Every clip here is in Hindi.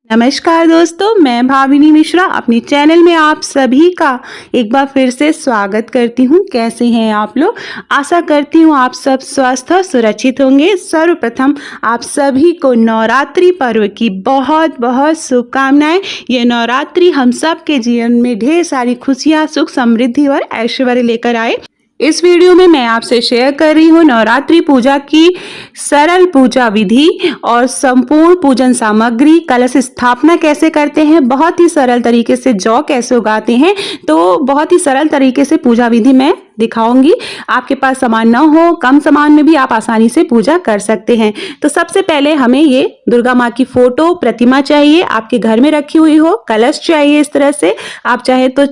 नमस्कार दोस्तों, मैं भाविनी मिश्रा अपने चैनल में आप सभी का एक बार फिर से स्वागत करती हूँ। कैसे हैं आप लोग? आशा करती हूँ आप सब स्वस्थ और सुरक्षित होंगे। सर्वप्रथम आप सभी को नवरात्रि पर्व की बहुत बहुत शुभकामनाएं। ये नवरात्रि हम सब के जीवन में ढेर सारी खुशियाँ, सुख, समृद्धि और ऐश्वर्य लेकर आए। इस वीडियो में मैं आपसे शेयर कर रही हूँ नवरात्रि पूजा की सरल पूजा विधि और संपूर्ण पूजन सामग्री। कलश स्थापना कैसे करते हैं, बहुत ही सरल तरीके से जौ कैसे उगाते हैं, तो बहुत ही सरल तरीके से पूजा विधि मैं दिखाऊंगी। आपके पास सामान ना हो, कम सामान में भी आप आसानी से पूजा कर सकते हैं। तो सबसे पहले हमें ये दुर्गा माँ की फोटो प्रतिमा चाहिए, आपके घर में रखी हुई हो। कलश चाहिए इस तरह से, आप चाहे तो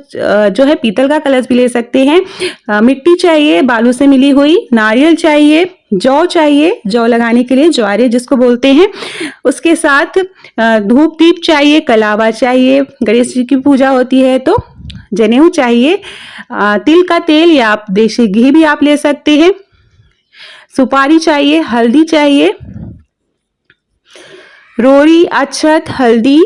जो है पीतल का कलश भी ले सकते हैं। मिट्टी चाहिए बालू से मिली हुई, नारियल चाहिए, जौ चाहिए, जौ लगाने के लिए ज्वारे जिसको बोलते हैं। उसके साथ धूप दीप चाहिए, कलावा चाहिए, गणेश जी की पूजा होती है तो जनेऊ चाहिए, तिल का तेल या आप देसी घी भी आप ले सकते हैं, सुपारी चाहिए, हल्दी चाहिए, रोड़ी, अक्षत, हल्दी,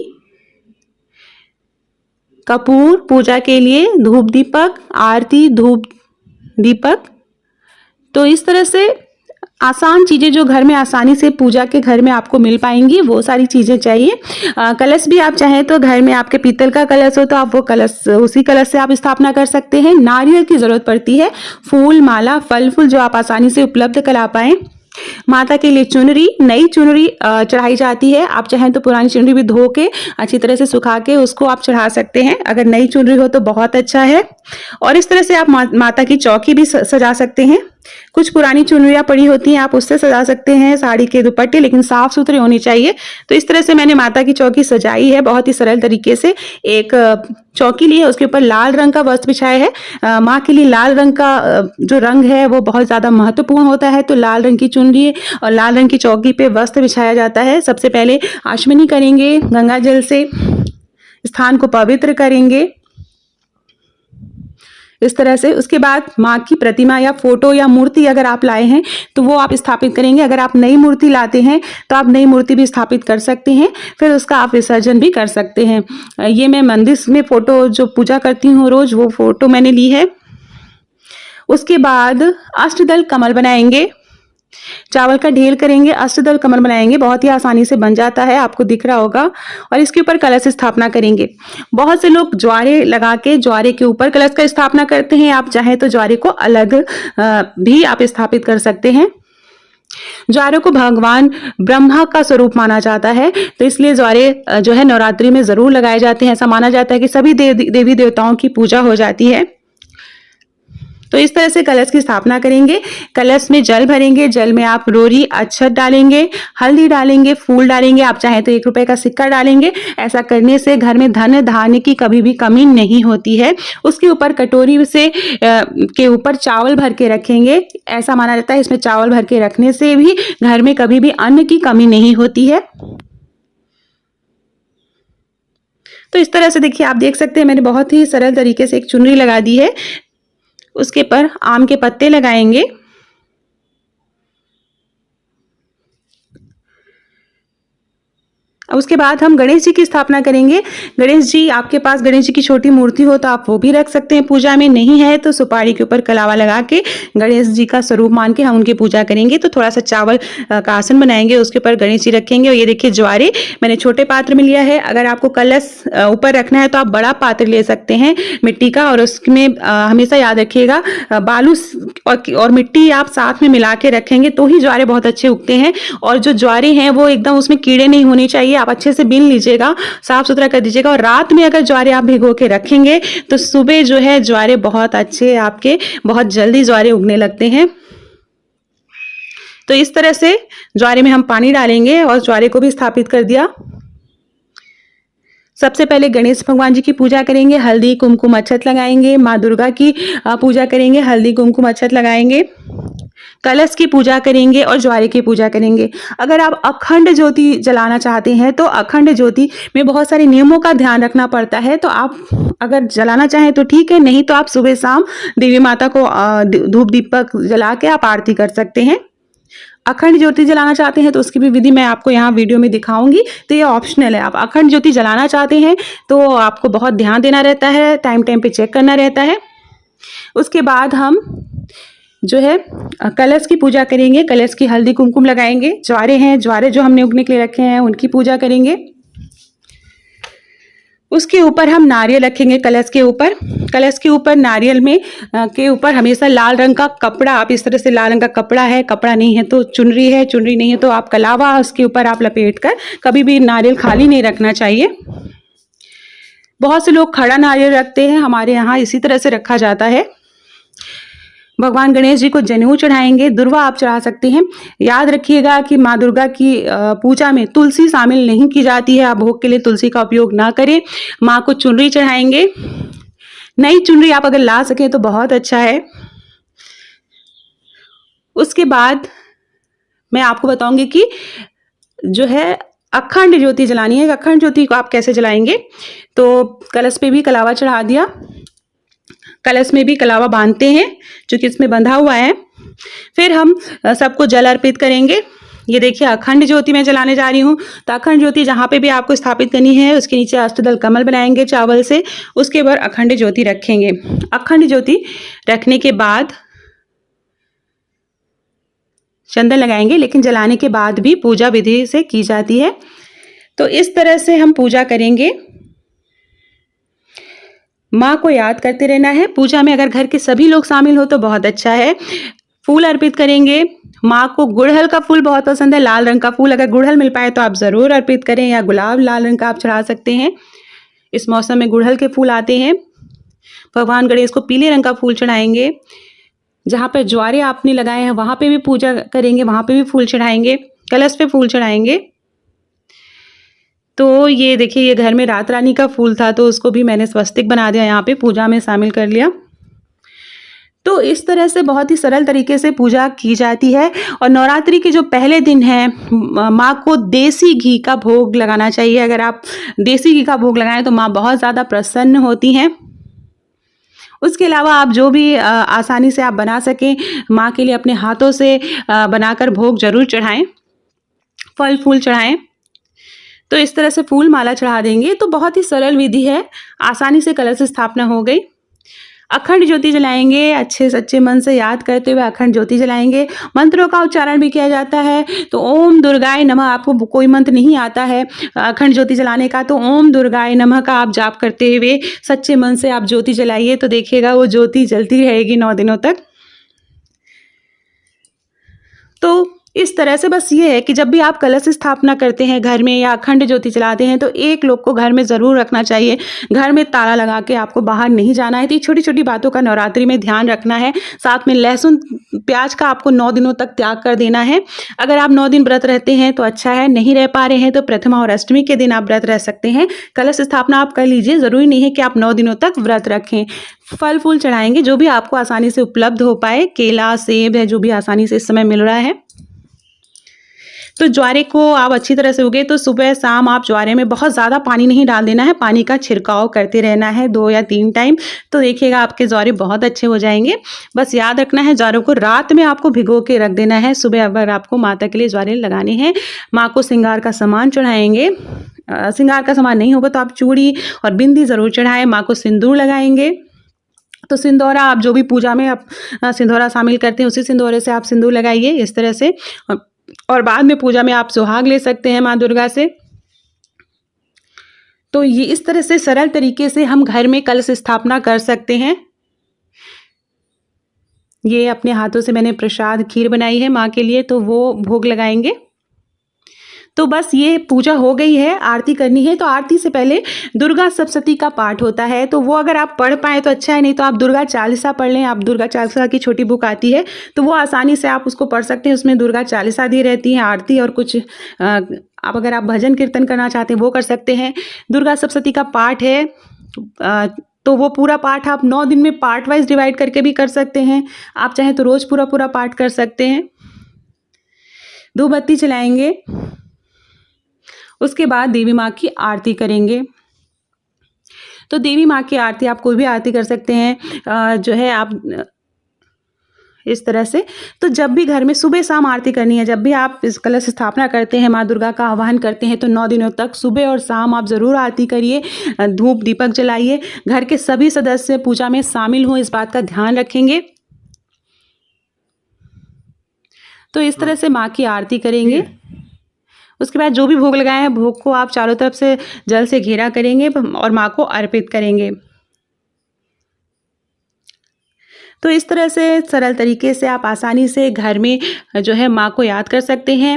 कपूर पूजा के लिए, धूप दीपक, आरती, धूप दीपक। तो इस तरह से आसान चीज़ें जो घर में आसानी से पूजा के घर में आपको मिल पाएंगी वो सारी चीज़ें चाहिए। कलश भी आप चाहें तो घर में आपके पीतल का कलश हो तो आप वो कलश, उसी कलश से आप स्थापना कर सकते हैं। नारियल की ज़रूरत पड़ती है, फूल, माला, फल फूल जो आप आसानी से उपलब्ध करा पाएँ। माता के लिए चुनरी, नई चुनरी चढ़ाई जाती है। आप चाहें तो पुरानी चुनरी भी धो के अच्छी तरह से सुखा के उसको आप चढ़ा सकते हैं, अगर नई चुनरी हो तो बहुत अच्छा है। और इस तरह से आप माता की चौकी भी सजा सकते हैं। कुछ पुरानी चुनरियाँ पड़ी होती हैं, आप उससे सजा सकते हैं, साड़ी के दुपट्टे, लेकिन साफ सुथरे होनी चाहिए। तो इस तरह से मैंने माता की चौकी सजाई है बहुत ही सरल तरीके से। एक चौकी ली है, उसके ऊपर लाल रंग का वस्त्र बिछाया है। माँ के लिए लाल रंग का जो रंग है वो बहुत ज़्यादा महत्वपूर्ण होता है, तो लाल रंग की चुनरी और लाल रंग की चौकी पे वस्त्र बिछाया जाता है। सबसे पहले आचमनी करेंगे, गंगा जल से स्थान को पवित्र करेंगे इस तरह से। उसके बाद माँ की प्रतिमा या फोटो या मूर्ति अगर आप लाए हैं तो वो आप स्थापित करेंगे। अगर आप नई मूर्ति लाते हैं तो आप नई मूर्ति भी स्थापित कर सकते हैं, फिर उसका आप विसर्जन भी कर सकते हैं। ये मैं मंदिर में फोटो जो पूजा करती हूँ रोज, वो फोटो मैंने ली है। उसके बाद अष्टदल कमल बनाएंगे, चावल का ढेर करेंगे, अष्टदल कमल बनाएंगे, बहुत ही आसानी से बन जाता है, आपको दिख रहा होगा। और इसके ऊपर कलश स्थापना करेंगे। बहुत से लोग ज्वारे लगा के ज्वारे के ऊपर कलश का स्थापना करते हैं, आप चाहें तो ज्वारे को अलग भी आप स्थापित कर सकते हैं। ज्वारे को भगवान ब्रह्मा का स्वरूप माना जाता है, तो इसलिए ज्वारे जो है नवरात्रि में जरूर लगाए जाते हैं। ऐसा माना जाता है कि सभी देवी देवताओं की पूजा हो जाती है। तो इस तरह से कलश की स्थापना करेंगे। कलश में जल भरेंगे, जल में आप रोरी, अक्षत डालेंगे, हल्दी डालेंगे, फूल डालेंगे, आप चाहें तो 1 रुपए का सिक्का डालेंगे। ऐसा करने से घर में धन धान्य की कभी भी कमी नहीं होती है। उसके ऊपर कटोरी से के ऊपर चावल भर के रखेंगे। ऐसा माना जाता है इसमें चावल भर के रखने से भी घर में कभी भी अन्न की कमी नहीं होती है। तो इस तरह से देखिए, आप देख सकते हैं मैंने बहुत ही सरल तरीके से एक चुनरी लगा दी है। उसके पर आम के पत्ते लगाएंगे। उसके बाद हम गणेश जी की स्थापना करेंगे। गणेश जी, आपके पास गणेश जी की छोटी मूर्ति हो तो आप वो भी रख सकते हैं पूजा में, नहीं है तो सुपारी के ऊपर कलावा लगा के गणेश जी का स्वरूप मान के हम उनकी पूजा करेंगे। तो थोड़ा सा चावल का आसन बनाएंगे, उसके ऊपर गणेश जी रखेंगे। और ये देखिए ज्वारे मैंने छोटे पात्र में लिया है। अगर आपको कलश ऊपर रखना है तो आप बड़ा पात्र ले सकते हैं मिट्टी का, और उसमें हमेशा याद रखिएगा बालू और मिट्टी आप साथ में मिला के रखेंगे तो ही ज्वारे बहुत अच्छे उगते हैं। और जो ज्वारे हैं वो एकदम उसमें कीड़े नहीं होने चाहिए, आप अच्छे से बीन लीजिएगा, साफ सुथरा कर दीजिएगा। और रात में अगर ज्वारे आप भिगो के रखेंगे तो सुबह जो है ज्वारे बहुत अच्छे, आपके बहुत जल्दी ज्वारे उगने लगते हैं। तो इस तरह से ज्वारे में हम पानी डालेंगे और ज्वारे को भी स्थापित कर दिया। सबसे पहले गणेश भगवान जी की पूजा करेंगे, हल्दी कुमकुम अक्षत लगाएंगे। माँ दुर्गा की पूजा करेंगे, हल्दी कुमकुम अक्षत लगाएंगे। कलश की पूजा करेंगे और ज्वारे की पूजा करेंगे। अगर आप अखंड ज्योति जलाना चाहते हैं तो अखंड ज्योति में बहुत सारे नियमों का ध्यान रखना पड़ता है, तो आप अगर जलाना चाहें तो ठीक है, नहीं तो आप सुबह शाम देवी माता को धूप दीपक जला के आप आरती कर सकते हैं। अखंड ज्योति जलाना चाहते हैं तो उसकी भी विधि मैं आपको यहाँ वीडियो में दिखाऊंगी। तो ये ऑप्शनल है। आप अखंड ज्योति जलाना चाहते हैं तो आपको बहुत ध्यान देना रहता है, टाइम टाइम पे चेक करना रहता है। उसके बाद हम जो है कलश की पूजा करेंगे। कलश की हल्दी कुमकुम लगाएंगे। ज्वारे हैं, ज्वारे जो हमने उगने के लिए रखे हैं उनकी पूजा करेंगे। उसके ऊपर हम नारियल रखेंगे। कलश के ऊपर, कलश के ऊपर नारियल में के ऊपर हमेशा लाल रंग का कपड़ा, आप इस तरह से लाल रंग का कपड़ा है, कपड़ा नहीं है तो चुनरी है, चुनरी नहीं है तो आप कलावा उसके ऊपर आप लपेट कर, कभी भी नारियल खाली नहीं रखना चाहिए। बहुत से लोग खड़ा नारियल रखते हैं, हमारे यहाँ इसी तरह से रखा जाता है। भगवान गणेश जी को जनेऊ चढ़ाएंगे। दुर्वा आप चढ़ा सकते हैं। याद रखिएगा कि माँ दुर्गा की पूजा में तुलसी शामिल नहीं की जाती है। आप भोग के लिए तुलसी का उपयोग ना करें। माँ को चुनरी चढ़ाएंगे। नई चुनरी आप अगर ला सकें तो बहुत अच्छा है। उसके बाद मैं आपको बताऊंगी कि जो है अखंड ज्योति जलानी है। अखंड ज्योति को आप कैसे जलाएंगे। तो कलश पे भी कलावा चढ़ा दिया, कलश में भी कलावा बांधते हैं जो कि इसमें बंधा हुआ है। फिर हम सबको जल अर्पित करेंगे। ये देखिए अखंड ज्योति मैं जलाने जा रही हूँ। तो अखंड ज्योति जहाँ पे भी आपको स्थापित करनी है उसके नीचे अष्टदल कमल बनाएंगे चावल से, उसके ऊपर अखंड ज्योति रखेंगे। अखंड ज्योति रखने के बाद चंदन लगाएंगे, लेकिन जलाने के बाद भी पूजा विधि से की जाती है। तो इस तरह से हम पूजा करेंगे। माँ को याद करते रहना है। पूजा में अगर घर के सभी लोग शामिल हो तो बहुत अच्छा है। फूल अर्पित करेंगे। माँ को गुड़हल का फूल बहुत पसंद है, लाल रंग का फूल, अगर गुड़हल मिल पाए तो आप ज़रूर अर्पित करें, या गुलाब लाल रंग का आप चढ़ा सकते हैं। इस मौसम में गुड़हल के फूल आते हैं। भगवान गणेश को पीले रंग का फूल चढ़ाएंगे। जहाँ पर ज्वारे आपने लगाए हैं वहाँ पे भी पूजा करेंगे, वहाँ पे भी फूल चढ़ाएंगे, कलश पे फूल चढ़ाएंगे। तो ये देखिए ये घर में रात रानी का फूल था तो उसको भी मैंने स्वस्तिक बना दिया, यहाँ पे पूजा में शामिल कर लिया। तो इस तरह से बहुत ही सरल तरीके से पूजा की जाती है। और नवरात्रि के जो पहले दिन है माँ को देसी घी का भोग लगाना चाहिए। अगर आप देसी घी का भोग लगाएं तो माँ बहुत ज़्यादा प्रसन्न होती हैं। उसके अलावा आप जो भी आसानी से आप बना सकें माँ के लिए अपने हाथों से बनाकर भोग जरूर चढ़ाएं, फल फूल चढ़ाएं। तो इस तरह से फूल माला चढ़ा देंगे। तो बहुत ही सरल विधि है, आसानी से कलश स्थापना हो गई। अखंड ज्योति जलाएंगे, अच्छे सच्चे मन से याद करते हुए अखंड ज्योति जलाएंगे। मंत्रों का उच्चारण भी किया जाता है। तो ओम दुर्गाय नमः, आपको कोई मंत्र नहीं आता है अखंड ज्योति जलाने का तो ओम दुर्गाय नमः का आप जाप करते हुए सच्चे मन से आप ज्योति जलाइए, तो देखिएगा वो ज्योति जलती रहेगी 9 दिनों तक। तो इस तरह से बस ये है कि जब भी आप कलश स्थापना करते हैं घर में या अखंड ज्योति जलाते हैं तो एक लोग को घर में ज़रूर रखना चाहिए। घर में ताला लगा के आपको बाहर नहीं जाना है। तो ये छोटी छोटी बातों का नवरात्रि में ध्यान रखना है। साथ में लहसुन प्याज का आपको 9 दिनों तक त्याग कर देना है। अगर आप 9 दिन व्रत रहते हैं तो अच्छा है, नहीं रह पा रहे हैं तो प्रथमा और अष्टमी के दिन आप व्रत रह सकते हैं। कलश स्थापना आप कर लीजिए, ज़रूरी नहीं है कि आप 9 दिनों तक व्रत रखें। फल फूल चढ़ाएंगे जो भी आपको आसानी से उपलब्ध हो पाए, केला सेब है जो भी आसानी से इस समय मिल रहा है। तो ज्वारे को आप अच्छी तरह से उगे तो सुबह शाम आप ज्वारे में बहुत ज़्यादा पानी नहीं डाल देना है, पानी का छिड़काव करते रहना है 2 या 3 टाइम। तो देखिएगा आपके ज्वारे बहुत अच्छे हो जाएंगे। बस याद रखना है ज्वारों को रात में आपको भिगो के रख देना है। सुबह अगर आपको माता के लिए ज्वारे लगाने हैं, माँ को श्रृंगार का सामान चढ़ाएंगे। श्रृंगार का सामान नहीं होगा तो आप चूड़ी और बिंदी ज़रूर चढ़ाएं। माँ को सिंदूर लगाएंगे। तो सिंदूरा आप जो भी पूजा में आप सिंदूरा शामिल करते हैं उसी सिंदूरे से आप सिंदूर लगाइए इस तरह से। और बाद में पूजा में आप सुहाग ले सकते हैं माँ दुर्गा से। तो ये इस तरह से सरल तरीके से हम घर में कलश स्थापना कर सकते हैं। ये अपने हाथों से मैंने प्रसाद खीर बनाई है माँ के लिए, तो वो भोग लगाएंगे। तो बस ये पूजा हो गई है। आरती करनी है तो आरती से पहले दुर्गा सप्तशती का पाठ होता है, तो वो अगर आप पढ़ पाएँ तो अच्छा है, नहीं तो आप दुर्गा चालीसा पढ़ लें। आप दुर्गा चालीसा की छोटी बुक आती है तो वो आसानी से आप उसको पढ़ सकते हैं। उसमें दुर्गा चालीसा दी रहती है, आरती और कुछ आप अगर आप भजन कीर्तन करना चाहते हैं वो कर सकते हैं। दुर्गा सप्तशती का पाठ है तो वो पूरा पाठ आप 9 दिन में पार्ट वाइज डिवाइड करके भी कर सकते हैं। आप चाहें तो रोज़ पूरा पूरा पाठ कर सकते हैं। धूप बत्ती जलाएंगे। उसके बाद देवी माँ की आरती करेंगे। तो देवी माँ की आरती आप कोई भी आरती कर सकते हैं। जो है आप इस तरह से। तो जब भी घर में सुबह शाम आरती करनी है, जब भी आप इस कलश स्थापना करते हैं, माँ दुर्गा का आह्वान करते हैं, तो 9 दिनों तक सुबह और शाम आप ज़रूर आरती करिए, धूप दीपक जलाइए। घर के सभी सदस्य पूजा में शामिल हों, इस बात का ध्यान रखेंगे। तो इस तरह से माँ की आरती करेंगे। उसके बाद जो भी भोग लगाए हैं, भोग को आप चारों तरफ से जल से घेरा करेंगे और माँ को अर्पित करेंगे। तो इस तरह से सरल तरीके से आप आसानी से घर में जो है माँ को याद कर सकते हैं।